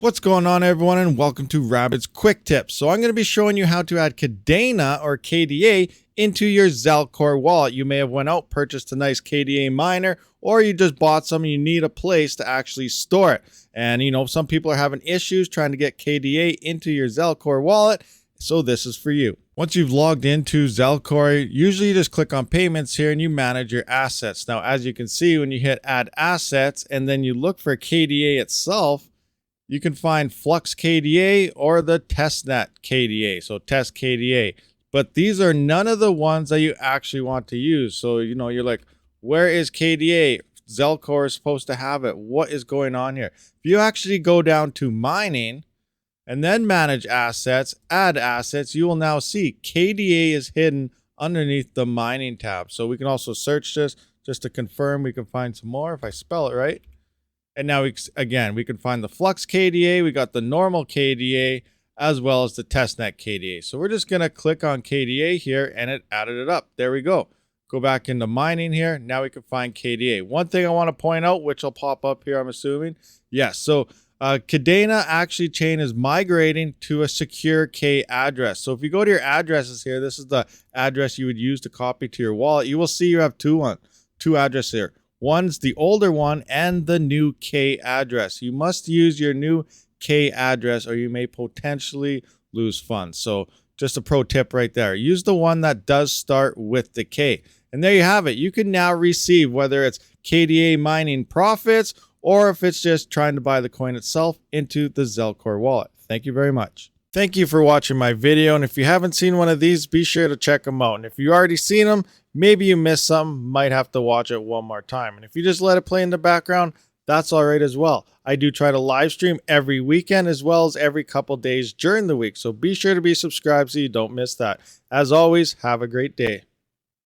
What's going on, everyone, and welcome to Rabid's Quick Tips. So I'm going to be showing you how to add Kadena or KDA into your Zelcore wallet. You may have went out, purchased a nice KDA miner, or you just bought some and you need a place to actually store it. And some people are having issues trying to get KDA into your Zelcore wallet, so this is for you. Once you've logged into Zelcore, usually you just click on payments here and you manage your assets. Now, as you can see, when you hit add assets and then you look for KDA itself, you can find FLUX KDA or the testnet KDA, so test KDA. But these are none of the ones that you actually want to use. So, you're like, where is KDA? Zelcore is supposed to have it. What is going on here? If you actually go down to mining and then manage assets, add assets, you will now see KDA is hidden underneath the mining tab. So we can also search this just to confirm we can find some more if I spell it right. And now, we can find the FLUX KDA, we got the normal KDA, as well as the testnet KDA. So we're just going to click on KDA here, and it added it up. There we go. Go back into mining here. Now we can find KDA. One thing I want to point out, which will pop up here, I'm assuming. Yes, so Kadena actually chain is migrating to a secure K address. So if you go to your addresses here, this is the address you would use to copy to your wallet. You will see you have two addresses here. One's the older one and the new K address. You must use your new K address or you may potentially lose funds. So just a pro tip right there. Use the one that does start with the K. And there you have it. You can now receive whether it's KDA mining profits or if it's just trying to buy the coin itself into the Zelcore wallet. Thank you very much. Thank you for watching my video, and if you haven't seen one of these, be sure to check them out. And if you already seen them, maybe you missed something, might have to watch it one more time. And if you just let it play in the background, that's all right as well. I do try to live stream every weekend as well as every couple days during the week, so be sure to be subscribed so you don't miss that. As always, have a great day.